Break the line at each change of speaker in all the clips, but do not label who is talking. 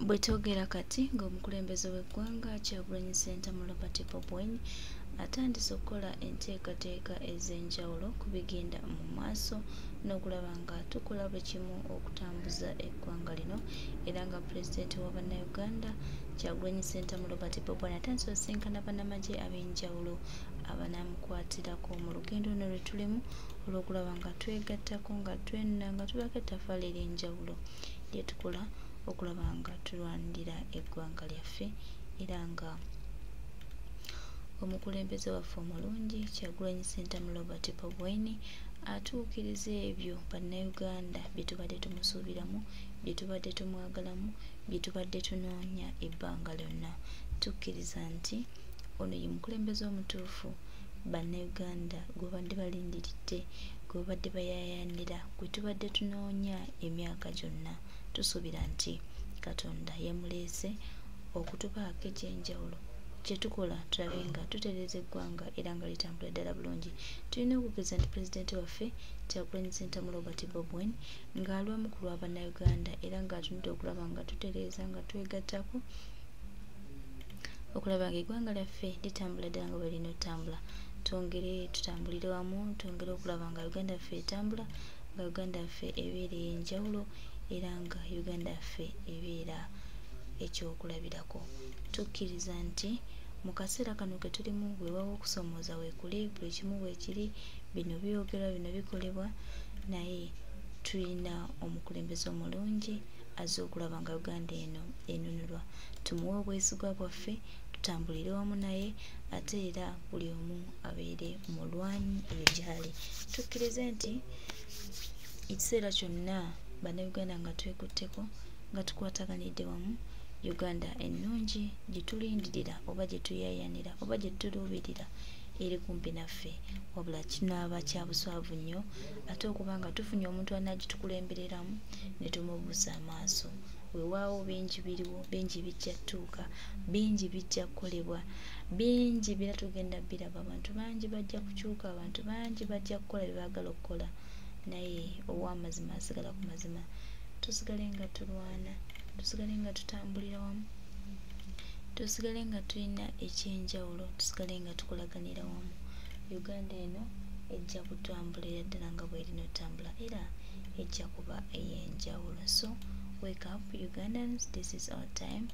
Bwetogera kati ng'omukulembeze w'eggwanga Kyagulanyi Ssentamu Robert Bob Wine atandise okukola enteekateeka ez'enjawulo ku bigenda mu maaso n'okulaba nga tukola buli kimu okutambuza eggwanga lino, era nga pulezidenti wa bannayuganda Kyagulanyi Ssentamu Robert Bob Wine atandise osisinkana bannamagye ab'enjawulo abanamukwatirako mu lugendo luno lwe tulimu olw'okulaba nga twegattako nga twenna nga tulako ettaffaali ery'enjawulo lye tukola okulaba nga tulwanirira eggwanga lyaffe, era nga omukulembeze waffe omulungi Kyagulanyi Ssentamu Robert Bob Wine atuukiriza ebyo bannayuganda bye tubadde tumusuubiramu, bye tubadde tumwagalamu, bye tubadde tunoonya ebbanga lyonna. Tukkiriza nti ono ye mukulembeze omutuufu bannayuganda gwe badde balindiridde, gwe badde bayaayaanira, gwe tubadde tunoonya emyaka gyonna. Tusuubira nti Katonda yamuleese okutubaako ekyenjawulo kye tukola tulabe nga tutereeza eggwanga era nga litambula ddala bulungi. Tulina okukkiriza nti pulezidenti waffe Kyagulanyi Ssentamu Robert Bob Wine ng'alwamu ku lwa bannayuganda era ng'atunudde okulaba nga tutereeza nga twegattako okulaba nga eggwanga lyaffe litambula ddala nga bwe lirina otambula. Twongere tutambulire wamu, twongere okulaba nga Uganda yaffe etambula, nga Uganda yaffe ebeera ey'enjawulo era nga Uganda yaffe ebeera ekyokulabirako. Tukkiriza nti mu kaseera kano ke tulimu weewawo okusomooza weekuli, buli kimu weekiri, bino byogerwa, bino bikolebwa, naye tulina omukulembeze omulungi azze okulaba nga Uganda eno enunulwa. Tumuwe obwesigwa bwaffe, tutambulire wamu naye, ate era buli omu abeere mulwanyi eyo gy'ali. Tukkirize nti ekiseera kyonna bannayuganda nga twekutteko, nga tukwataganidde wamu, Uganda ennungi gye tulindirira oba gye tuyaayaanira oba gye tuluubirira eri kumpi naffe, wabula kinaaba kya buswavu nnyo ate okuba nga tufunye omuntu anaagitukulembereramu ne tumubuusa amaaso. Weewaawo bingi biriwo, bingi bijja tuuka, bingi bijja kukolebwa, bingi bira tugenda biraba, abantu bangi bajja kukyuka, abantu bangi bajja kukola bye baagala okukola, naye ow'amazima asigala ku mazima. Tusigale nga tulwana, tusigale nga tutambulira wamu, tusigale nga tulina ekyenjawulo, tusigale nga tukolaganira wamu. Uganda eno ejja kutambulira ddala nga bw'erina otambula era ejja kuba ey'enjawulo. So wake up Ugandans, this is our time.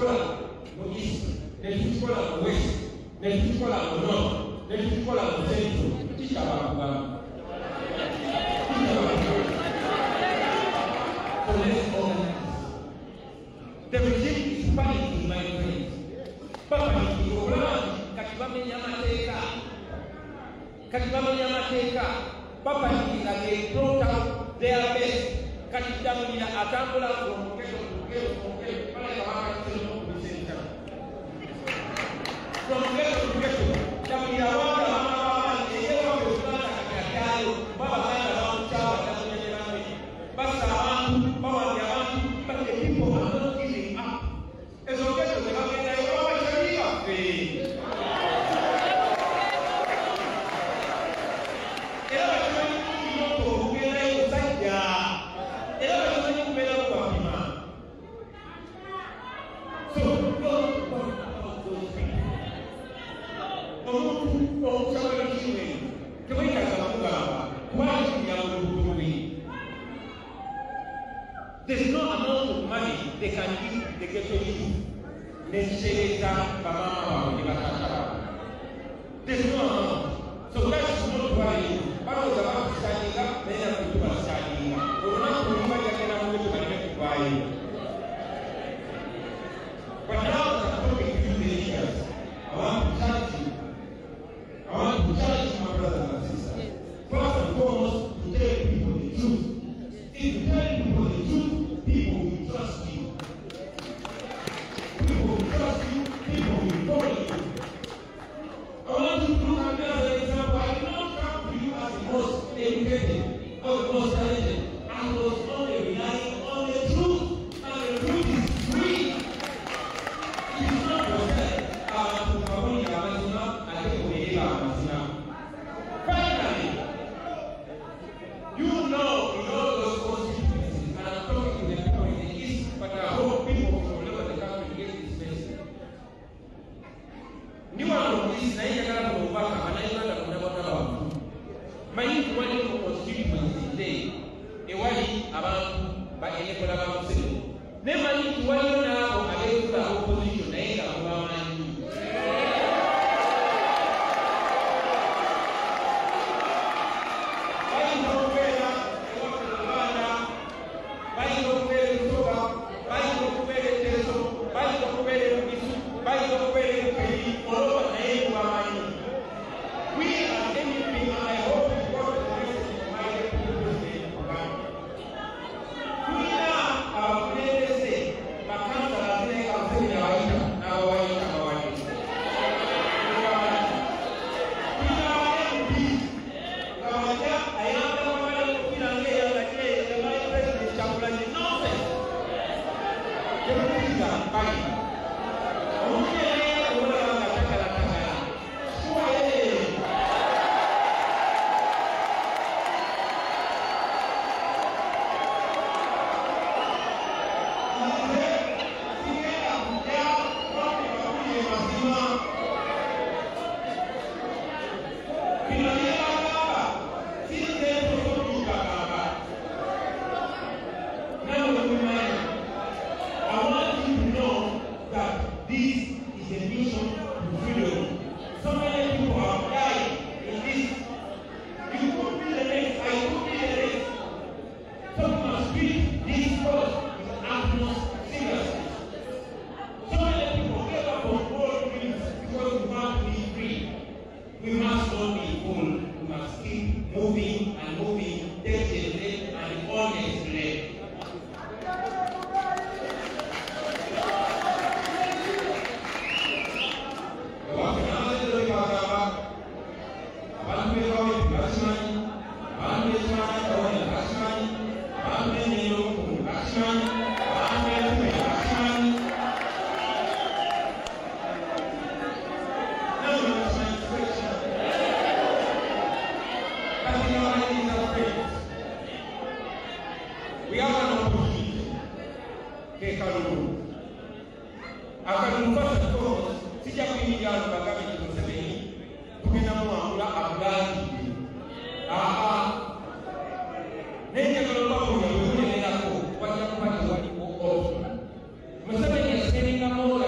tukikola mu east, ne tukikola mu west, ne tukikola mu north, ne tukikola mu central, kitaba kugamba. So let's organize. The regime is panicking, my friends. Papa, kati bamenya amateeka. Papa that they brought out their best. Kati tamulira atambula ng'omuketo pale kabaka kiseno kubisenta. From ghetto to ghetto, tamulira wanda wamabanga eyewa bekulanda kakyakyalo, baba kanda bamuchawa tamunyanyirame. Basa abantu, bawandi abantu, but the people are not giving up. Ezo ghetto zebagenda ewa bachali baffe. There's no amount of money they can give the ghetto youth. There's no amount. So that's not why I was about standing up, then I was standing up. But now I'm talking to the leaders. I want to charge you. I want to charge my brothers and sisters. First and foremost, to tell people the truth. If you tell people the truth, people will trust you. People will trust you. People will follow you. I want you to look at me as an example. I did not come to you as the most educated or the most talented. I was only relying on the truth. And the truth is free. It is not for sale. Finally, you know in all those constituencies, and I'm talking to the people in the east, but I hope people from all over the country get this message. New one of these, I ain't gonna go back, and I ain't gonna go about. My one constituency today, a while about by any collaboration. Never need to worry now against the opposition, I ain't gonna go about. Museveni is sending a more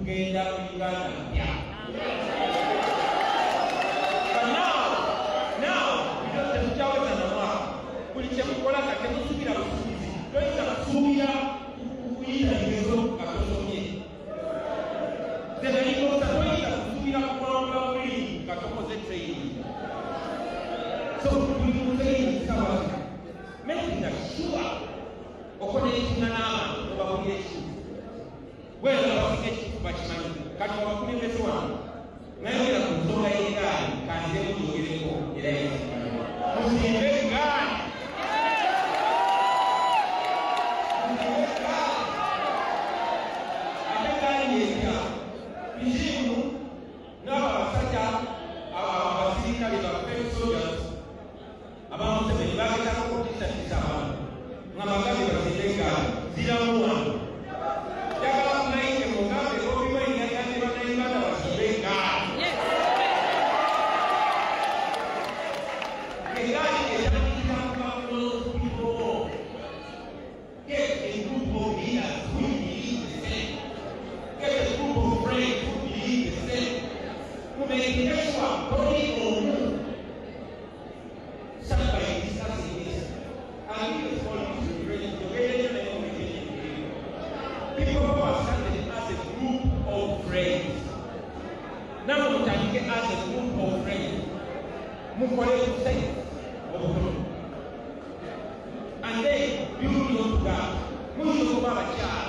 tugenda mu Uganda mpya. But now tetukyaweza na mwaka buli kyemukola nga temusubira busuubizi toyinza kusuubira kuyita bigezo nga tosomye zenayikosa toyinza kusuubira kuwangula buli nga tokoze training. So buli mutraining sawa making sure okonekitina n'abantu obabulira ekifu wera bafika ekifu bakimanyi kati wabakulembeze wano nayogera ku nsonga y'egaali kanze muyogereko era yekimanyi muzimbe egaali ate egaali yetya bizibu n'abo abasajja abasirikale baffe soldiers abamuseveni bagetako kutisatisa abantu nga bagabi bazimbe egaali ziramu wano jagala kunaike mugambe obimanyi yagande bannayuganda bazimbe egaali egaali eyandikitanga people get a group of leaders who believe the same, get a group of friends who believe the same, who make the extra body or move. Somebody discussing this, and we will follow this people who are standing as a group of friends. Now we can get as a group of friends. Mukole to say, and then you know that most of our child,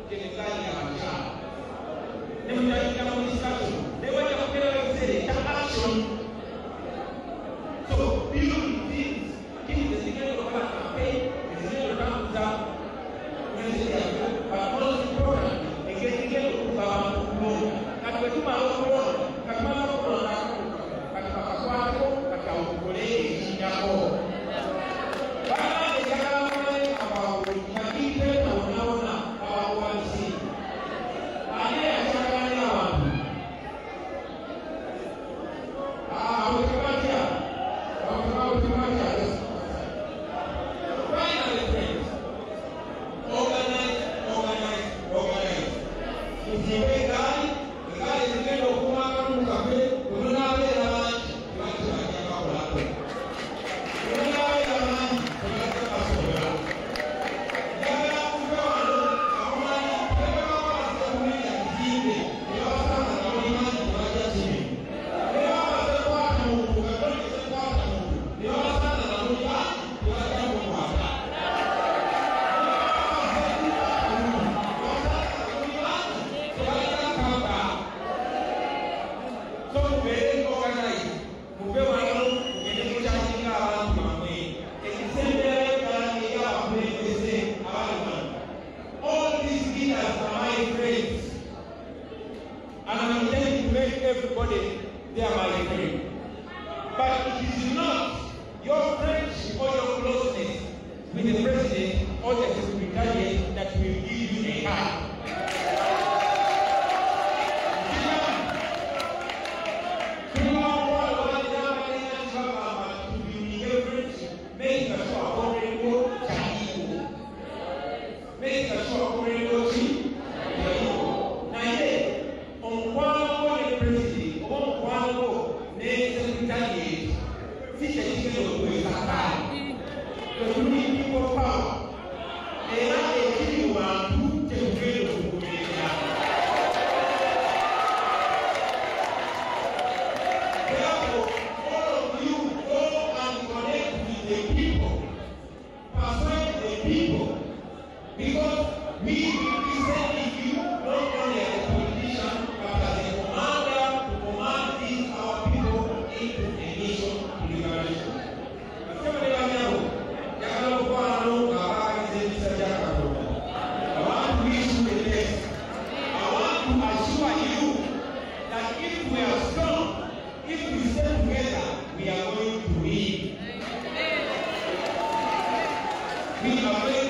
they decide our child. They will take our discussion. They want to put say action. So you things, give the signal of our campaign, the signal of our most important, and getting it to our home. And we do our own, and my own, and everybody they are my friend. But it is not your friendship or your closeness with the president or the secretariat that will give you a hand. We are going